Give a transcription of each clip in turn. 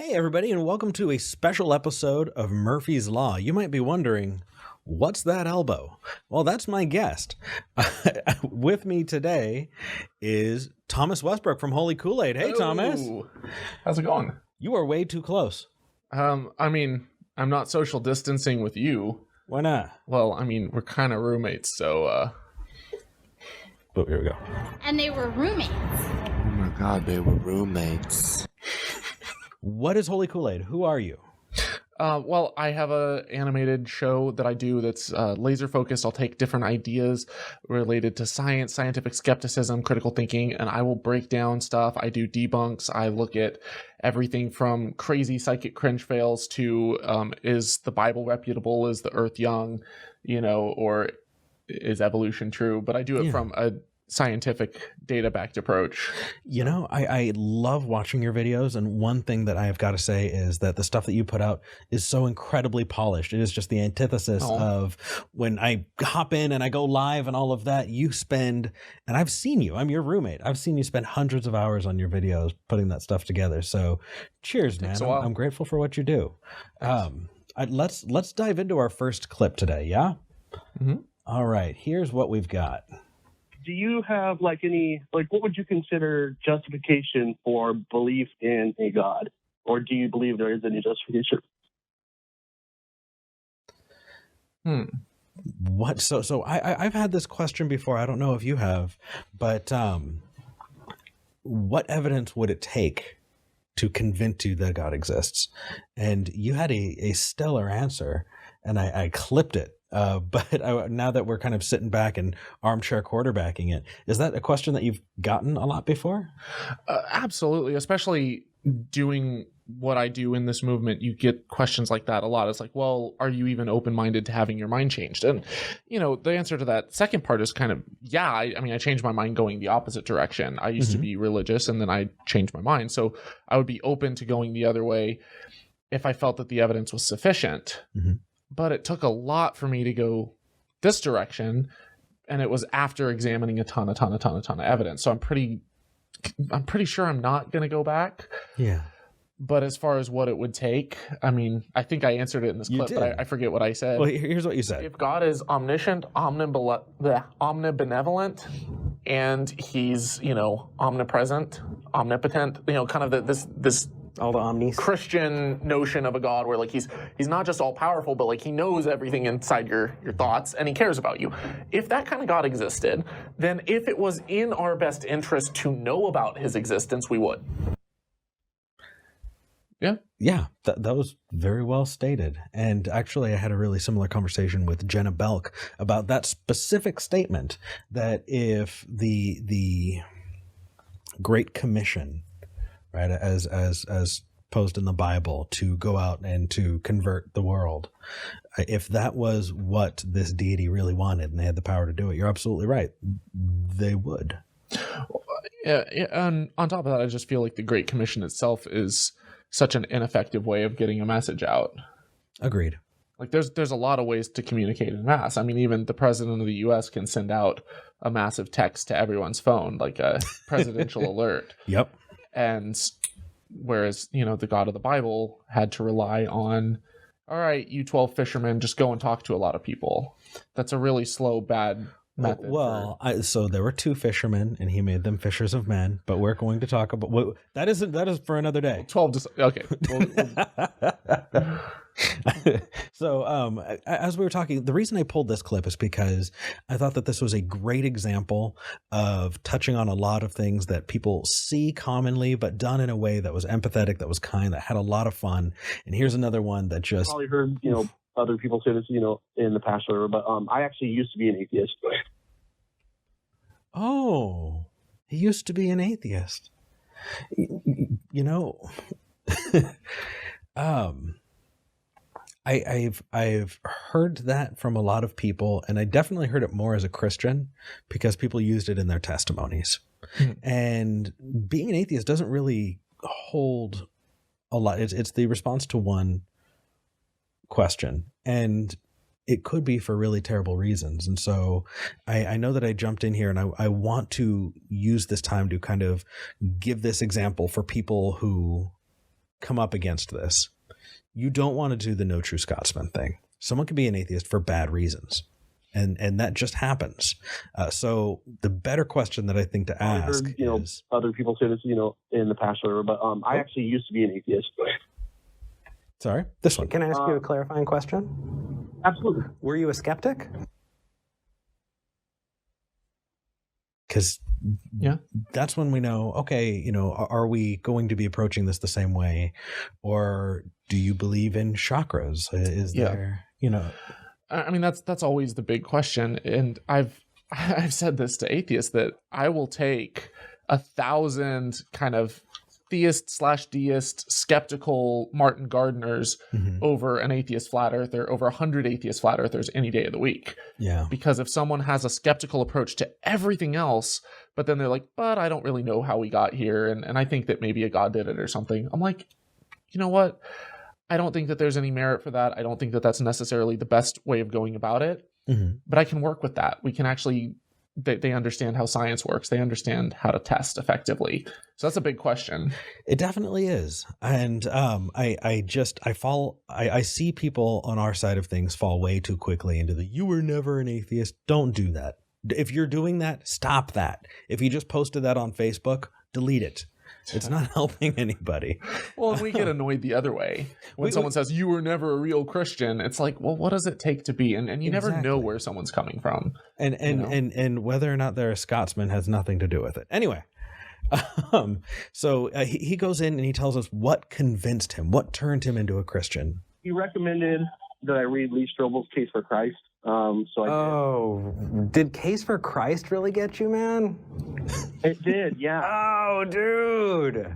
Hey, everybody, and welcome to a special episode of Murphy's Law. You might be wondering, what's that elbow? Well, that's my guest. With me today is Thomas Westbrook from Holy Koolaid. Hey, Thomas. How's it going? You are way too close. I'm not social distancing with you. Why not? Well, we're kind of roommates, so, Oh, here we go. And they were roommates. Oh my God, they were roommates. What is Holy Koolaid? Who are you? Well, I have a animated show that I do that's laser focused. I'll take different ideas related to science, scientific skepticism, critical thinking, and I will break down stuff. I do debunks. I look at everything from crazy psychic cringe fails to is the Bible reputable? Is the earth young? Or is evolution true? But I do it from a scientific data-backed approach. I love watching your videos, and one thing that I have got to say is that the stuff that you put out is so incredibly polished. It is just the antithesis of when I hop in and I go live and all of that. You spend, and I've seen you, I'm your roommate, I've seen you spend hundreds of hours on your videos putting that stuff together. So cheers, man. I'm grateful for what you do. Let's dive into our first clip today, yeah? Mm-hmm. All right, here's what we've got. Do you have what would you consider justification for belief in a God? Or do you believe there is any justification? What? So I've had this question before. I don't know if you have, but what evidence would it take to convince you that God exists? And you had a stellar answer, and I clipped it. But now that we're kind of sitting back and armchair quarterbacking it, is that a question that you've gotten a lot before? Absolutely. Especially doing what I do in this movement, you get questions like that a lot. It's like, well, are you even open-minded to having your mind changed? And, the answer to that second part is kind of, I changed my mind going the opposite direction. I used to be religious, and then I changed my mind. So I would be open to going the other way if I felt that the evidence was sufficient. Mm-hmm. But it took a lot for me to go this direction, and it was after examining a ton of evidence. So I'm pretty sure I'm not going to go back. Yeah. But as far as what it would take, I think I answered it in this clip, but I forget what I said. Well, here's what you said. If God is omniscient, omnibenevolent, and he's, omnipresent, omnipotent, kind of this all the omnis Christian notion of a God where he's not just all powerful, but he knows everything inside your thoughts, and he cares about you. If that kind of God existed, then if it was in our best interest to know about his existence, we would. Yeah, that was very well stated. And actually, I had a really similar conversation with Jenna Belk about that specific statement, that if the Great Commission, right, as posed in the Bible, to go out and to convert the world, if that was what this deity really wanted and they had the power to do it, you're absolutely right. They would. Yeah, and on top of that, I just feel like the Great Commission itself is such an ineffective way of getting a message out. Agreed. There's a lot of ways to communicate in mass. Even the president of the U.S. can send out a massive text to everyone's phone, like a presidential alert. Yep. And whereas, the God of the Bible had to rely on, all right, you 12 fishermen, just go and talk to a lot of people. That's a really slow, bad method. So there were 2 fishermen, and he made them fishers of men. But we're going to talk about that is for another day. 12. Okay. So as we were talking, the reason I pulled this clip is because I thought that this was a great example of touching on a lot of things that people see commonly, but done in a way that was empathetic, that was kind, that had a lot of fun. And here's another one that just probably heard other people say this in the past, whatever, but I actually used to be an atheist. Oh, he used to be an atheist. I've heard that from a lot of people, and I definitely heard it more as a Christian because people used it in their testimonies. And being an atheist doesn't really hold a lot. It's the response to one question, and it could be for really terrible reasons. And so I know that I jumped in here, and I want to use this time to kind of give this example for people who come up against this, you don't want to do the no true Scotsman thing. Someone can be an atheist for bad reasons. And that just happens. So the better question that I think to ask is... other people say this, in the past, or whatever, but I actually used to be an atheist. Sorry, this one. Can I ask you a clarifying question? Absolutely. Were you a skeptic? Because that's when we know, okay, are we going to be approaching this the same way? Or do you believe in chakras? Is there, I mean, that's always the big question. And I've said this to atheists, that I will take 1,000 kind of theist/deist skeptical Martin Gardners over an atheist flat earther, over 100 atheist flat earthers any day of the week. Yeah. Because if someone has a skeptical approach to everything else, but then they're like, but I don't really know how we got here, and I think that maybe a God did it or something. I'm like, you know what? I don't think that there's any merit for that. I don't think that that's necessarily the best way of going about it, but I can work with that. We can actually, they understand how science works. They understand how to test effectively. So that's a big question. It definitely is. And I see people on our side of things fall way too quickly into the, you were never an atheist. Don't do that. If you're doing that, stop that. If you just posted that on Facebook, delete it. It's not helping anybody. Well, and we get annoyed the other way. When someone says, you were never a real Christian, it's like, well, what does it take to be? And you never know where someone's coming from. And whether or not they're a Scotsman has nothing to do with it. Anyway, so he goes in and he tells us what convinced him, what turned him into a Christian. He recommended that I read Lee Strobel's Case for Christ. So I did Case for Christ really get you, man? It did, yeah. Oh, dude.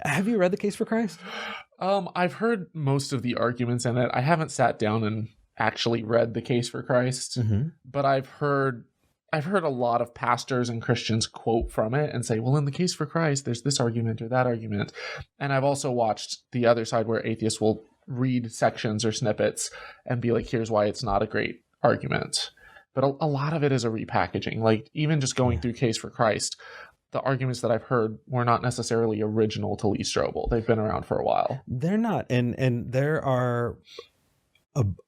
Have you read The Case for Christ? I've heard most of the arguments in it. I haven't sat down and actually read The Case for Christ, but I've heard a lot of pastors and Christians quote from it and say, well, in The Case for Christ, there's this argument or that argument. And I've also watched the other side where atheists will read sections or snippets and be like, here's why it's not a great argument. But a lot of it is a repackaging. Like, even just going through Case for Christ, the arguments that I've heard were not necessarily original to Lee Strobel. They've been around for a while. They're not. And there are...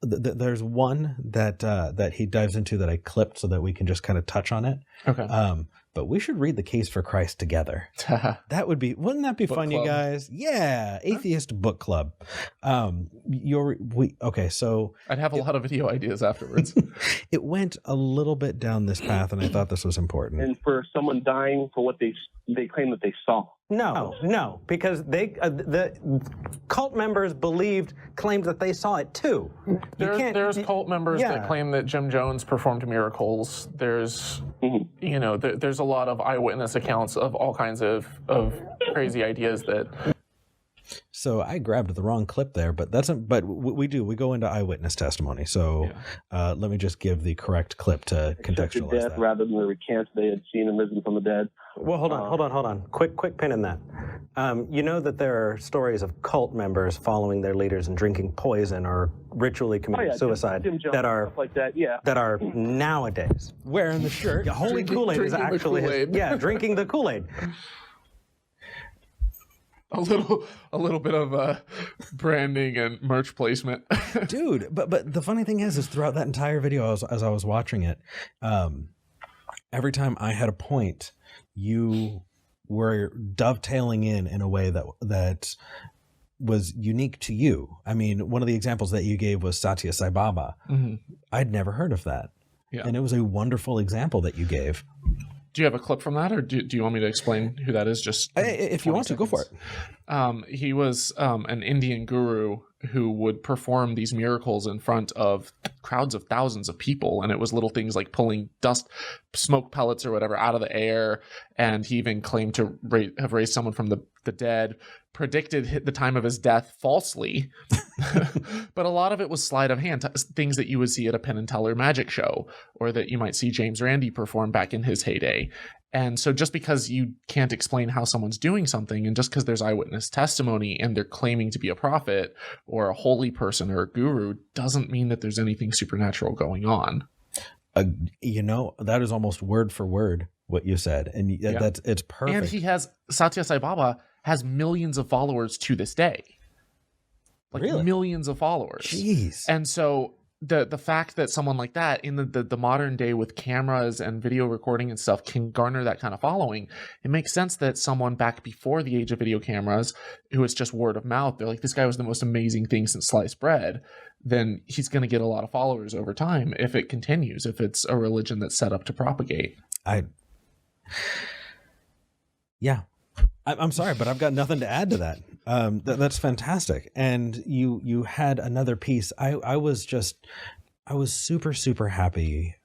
there's one that he dives into that I clipped so that we can just kind of touch on it. Okay. But we should read The Case for Christ together. Wouldn't that be book fun, club. You guys? Yeah, atheist book club. So I'd have a lot of video ideas afterwards. It went a little bit down this path, and I thought this was important. And for someone dying for what they claim that they saw. No, because the cult members claimed that they saw it too. There's cult members that claim that Jim Jones performed miracles. There's there's a lot of eyewitness accounts of all kinds of crazy ideas that. So I grabbed the wrong clip there, but we go into eyewitness testimony. So let me just give the correct clip to contextualize death that. rather than recant they had seen him risen from the dead. Well, hold on. Quick pin in that. You know that there are stories of cult members following their leaders and drinking poison or ritually committing suicide Jim Jones, that are stuff like that. Yeah. that are nowadays Wearing the shirt. Holy Koolaid is actually drinking the Kool-Aid. A little bit of branding and merch placement. Dude, but the funny thing is throughout that entire video as I was watching it, every time I had a point, you were dovetailing in a way that was unique to you. I mean, one of the examples that you gave was Satya Sai Baba. I'd never heard of that. Yeah. And it was a wonderful example that you gave. Do you have a clip from that, or do you want me to explain who that is? Just if you want to, go for it. He was an Indian guru who would perform these miracles in front of crowds of thousands of people, and it was little things like pulling smoke pellets or whatever out of the air, and he even claimed to have raised someone from the dead, predicted the time of his death falsely. But a lot of it was sleight of hand, things that you would see at a Penn and Teller magic show, or that you might see James Randi perform back in his heyday. And so just because you can't explain how someone's doing something, and just because there's eyewitness testimony and they're claiming to be a prophet or a holy person or a guru, doesn't mean that there's anything supernatural going on. That is almost word for word what you said, and it's perfect. And he has Satya Sai Baba has millions of followers to this day, like Really? millions of followers. Jeez. And so the fact that someone like that in the modern day with cameras and video recording and stuff can garner that kind of following, it makes sense that someone back before the age of video cameras, who was just word of mouth, they're like, this guy was the most amazing thing since sliced bread, then he's going to get a lot of followers over time if it continues, if it's a religion that's set up to propagate. I'm sorry, but I've got nothing to add to that. That's fantastic. And you had another piece. I was super, super happy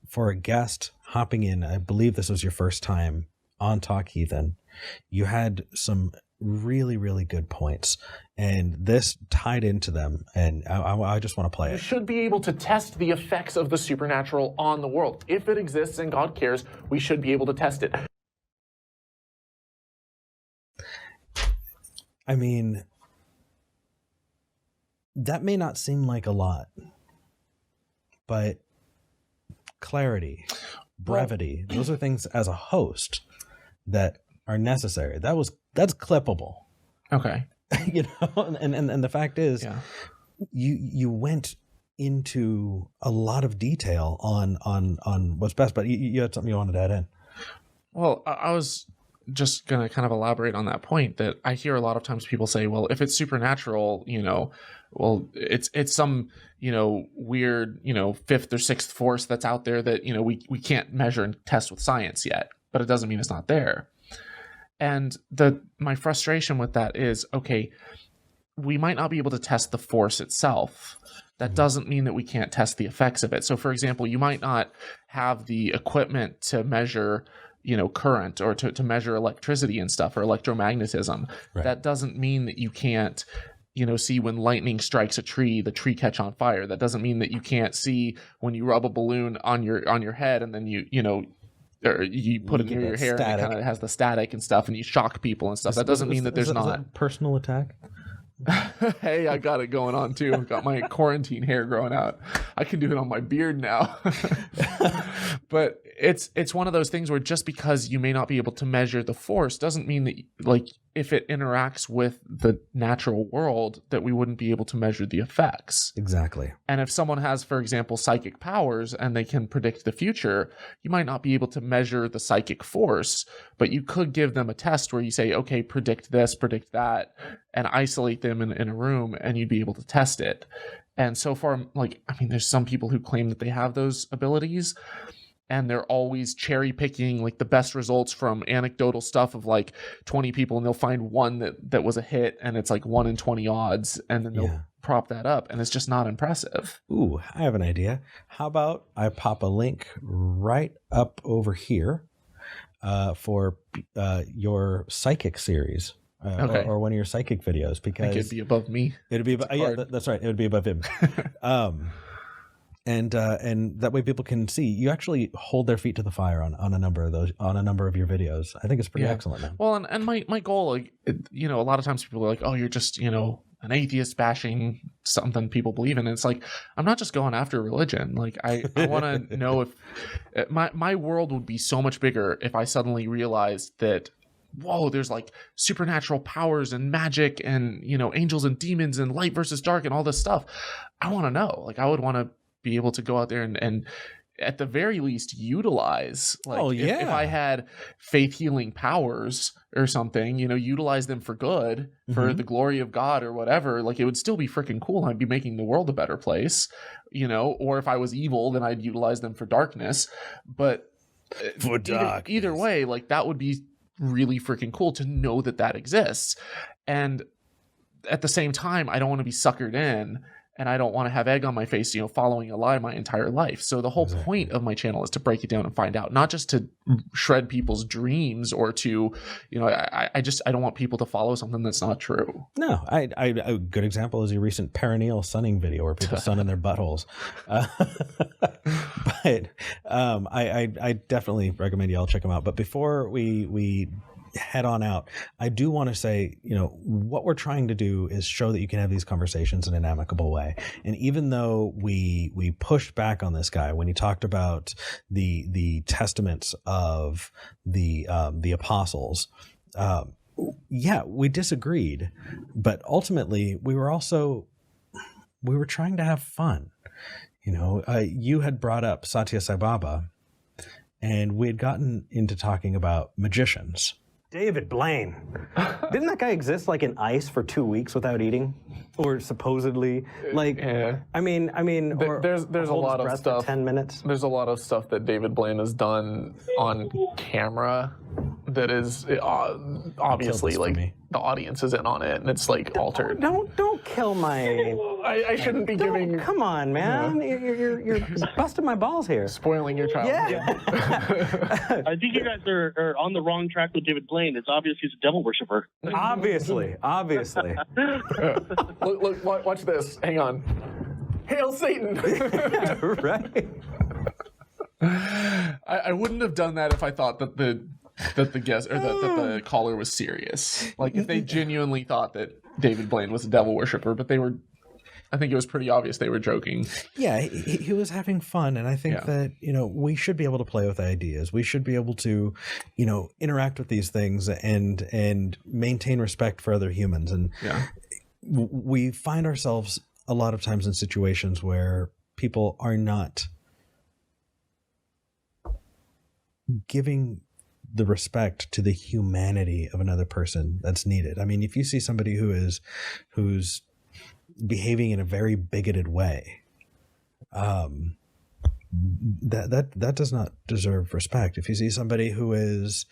for a guest hopping in. I believe this was your first time on Talk Heathen. You had some really, really good points, and this tied into them. And I just want to play it. You should be able to test the effects of the supernatural on the world. If it exists and God cares, we should be able to test it. I mean, that may not seem like a lot, but clarity, brevity, those are things as a host that are necessary. That's clippable. Okay. You know, and the fact is, you went into a lot of detail on what's best, but you had something you wanted to add in. Well, I was just going to kind of elaborate on that point, that I hear a lot of times people say, well, if it's supernatural, you know, well, it's some, you know, weird, you know, fifth or sixth force that's out there that, you know, we can't measure and test with science yet, but it doesn't mean it's not there. And my frustration with that is, okay, we might not be able to test the force itself. That doesn't mean that we can't test the effects of it. So for example, you might not have the equipment to measure, you know, current, or to measure electricity and stuff, or electromagnetism. Right. That doesn't mean that you can't, you know, see when lightning strikes a tree, the tree catch on fire. That doesn't mean that you can't see when you rub a balloon on your head and then you know, or you put it near your hair and it kind of has the static and stuff, and you shock people and stuff. That doesn't mean that there's not a personal attack. Hey, I got it going on too. I've got my quarantine hair growing out. I can do it on my beard now. But it's one of those things where just because you may not be able to measure the force doesn't mean that, like, if it interacts with the natural world, that we wouldn't be able to measure the effects. Exactly. And if someone has, for example, psychic powers and they can predict the future, you might not be able to measure the psychic force, but you could give them a test where you say, okay, predict this, predict that, and isolate them in a room, and you'd be able to test it. And so far, like, I mean, there's some people who claim that they have those abilities, and they're always cherry picking like the best results from anecdotal stuff of like 20 people, and they'll find one that was a hit, and it's like 1 in 20 odds, and then they'll prop that up, and it's just not impressive. Ooh, I have an idea. How about I pop a link right up over here for your psychic series. Okay. Or one of your psychic videos, because I think it'd be above me. It'd be that's right. It would be above him. And that way people can see. You actually hold their feet to the fire on a number of those, on a number of your videos. I think it's pretty excellent, man. Well, and my goal, like, you know, a lot of times people are like, oh, you're just, you know, an atheist bashing something people believe in. And it's like, I'm not just going after religion. Like, I want to know if my world would be so much bigger if I suddenly realized that, whoa, there's like supernatural powers and magic and, you know, angels and demons and light versus dark and all this stuff. I want to know. Like, I would want to be able to go out there and at the very least utilize, like, if I had faith healing powers or something, you know, utilize them for good, for the glory of God or whatever. Like, it would still be freaking cool. I'd be making the world a better place, you know. Or if I was evil, then I'd utilize them for darkness. But for either way, like, that would be really freaking cool to know that exists. And at the same time, I don't want to be suckered in, and I don't want to have egg on my face, you know, following a lie my entire life. So the whole point of my channel is to break it down and find out, not just to shred people's dreams or to, you know, I don't want people to follow something that's not true. No, a good example is your recent perineal sunning video where people sun in their buttholes. But I definitely recommend you all check them out. But before we head on out, I do want to say, what we're trying to do is show that you can have these conversations in an amicable way. And even though we pushed back on this guy when he talked about the testaments of the apostles, we disagreed, but ultimately we were trying to have fun. You had brought up Satya Sai Baba, and we had gotten into talking about magicians. David Blaine. Didn't that guy exist like in ice for 2 weeks without eating? Or supposedly, Yeah. I mean, or There's a hold lot his of breath stuff. for 10 minutes. There's a lot of stuff that David Blaine has done on camera that is obviously for me. the audience is in on it, and it's like altered. Don't kill my. I shouldn't be giving Come on, man. You're busting my balls here. spoiling your child. Yeah. I think you guys are on the wrong track with David Blaine. It's obvious he's a devil worshiper. Obviously. Look, watch this. Hang on. Hail Satan! Right. I wouldn't have done that if I thought that the guest or that the caller was serious. Like if they genuinely thought that David Blaine was a devil worshiper, but I think it was pretty obvious they were joking. Yeah, he was having fun, and I think that we should be able to play with ideas. We should be able to interact with these things and maintain respect for other humans. And we find ourselves a lot of times in situations where people are not giving the respect to the humanity of another person that's needed. I mean, if you see somebody who's behaving in a very bigoted way, that does not deserve respect. If you see somebody who is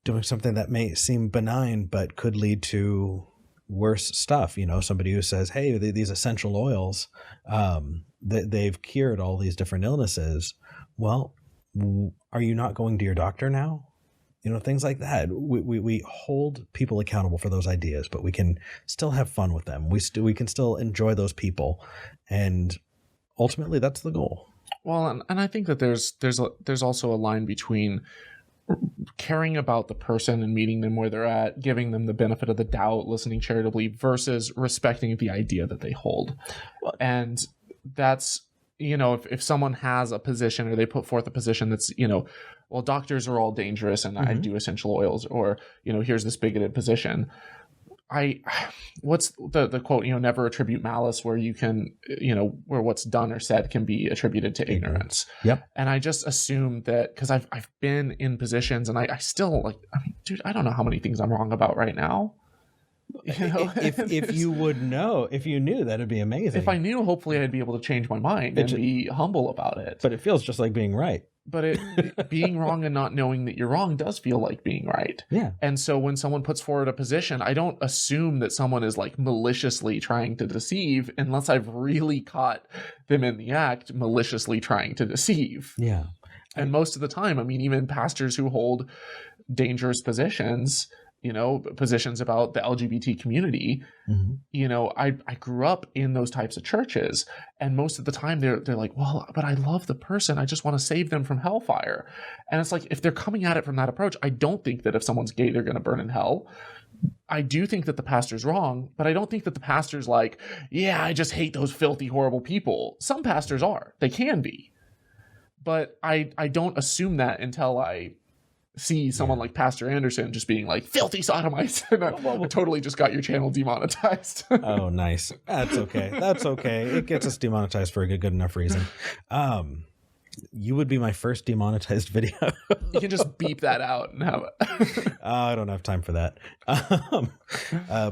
doing something that may seem benign but could lead to worse stuff, somebody who says, hey, these essential oils, they've cured all these different illnesses. Well, are you not going to your doctor now? Things like that. We hold people accountable for those ideas, but we can still have fun with them. We can still enjoy those people, and ultimately, that's the goal. Well, and I think that there's also a line between caring about the person and meeting them where they're at, giving them the benefit of the doubt, listening charitably, versus respecting the idea that they hold. And that's, if someone has a position or they put forth a position that's, well, doctors are all dangerous and I do essential oils, or, here's this bigoted position. What's the quote, never attribute malice where you can, where what's done or said can be attributed to ignorance. Yep. And I just assume that because I've been in positions and I still dude, I don't know how many things I'm wrong about right now. If you would know, if you knew, that'd be amazing. If I knew, hopefully I'd be able to change my mind and be humble about it. But it feels just like being right. But being wrong and not knowing that you're wrong does feel like being right. Yeah. And so when someone puts forward a position, I don't assume that someone is maliciously trying to deceive unless I've really caught them in the act maliciously trying to deceive. Yeah. And most of the time, I mean, even pastors who hold dangerous positions, positions about the LGBT community, I grew up in those types of churches, and most of the time they're like, well, but I love the person. I just want to save them from hellfire. And it's like, if they're coming at it from that approach, I don't think that if someone's gay, they're going to burn in hell. I do think that the pastor's wrong, but I don't think that the pastor's like, yeah, I just hate those filthy, horrible people. Some pastors are. They can be. But I don't assume that until I see someone like Pastor Anderson just being like filthy sodomites. And I totally just got your channel demonetized. Oh, nice. That's okay. That's okay. It gets us demonetized for a good enough reason. You would be my first demonetized video. You can just beep that out and have it. I don't have time for that.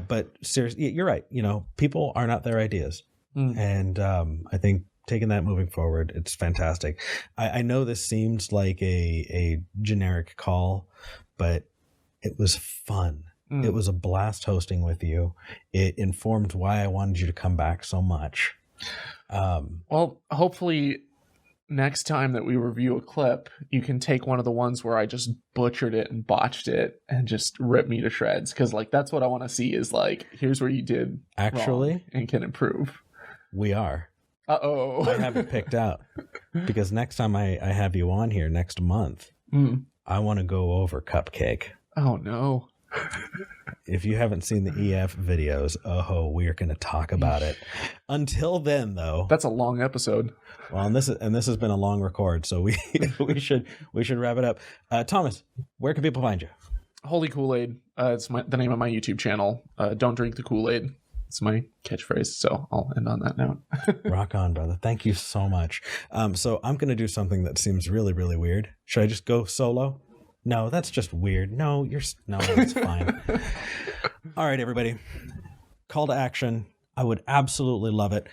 But seriously, you're right. People are not their ideas. And I think taking that moving forward, it's fantastic. I know this seems like a generic call, but it was fun. It was a blast hosting with you. It informed why I wanted you to come back so much. Well, hopefully next time that we review a clip, you can take one of the ones where I just butchered it and botched it and just rip me to shreds. Because that's what I want to see is here's where you did actually wrong and can improve. We are. Uh-oh. I have it picked out because next time I have you on here next month, I want to go over Cupcake. Oh no. If you haven't seen the EF videos, we are going to talk about it. Until then, though, That's a long episode. well, and this has been a long record, so we should wrap it up. Thomas, where can people find you? Holy Koolaid. It's the name of my YouTube channel. Don't drink the Kool-Aid. It's my catchphrase, so I'll end on that note. Rock on, brother. Thank you so much. So I'm going to do something that seems really, really weird. Should I just go solo? No, that's just weird. No, that's fine. All right, everybody. Call to action. I would absolutely love it.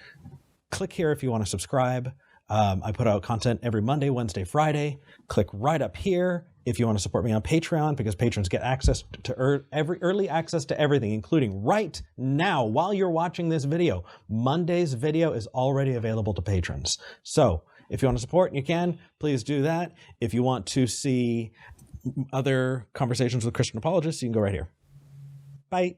Click here if you want to subscribe. I put out content every Monday, Wednesday, Friday. Click right up here if you want to support me on Patreon, because patrons get access to early access to everything, including right now while you're watching this video. Monday's video is already available to patrons. So if you want to support, you can. Please do that. If you want to see other conversations with Christian apologists, you can go right here. Bye.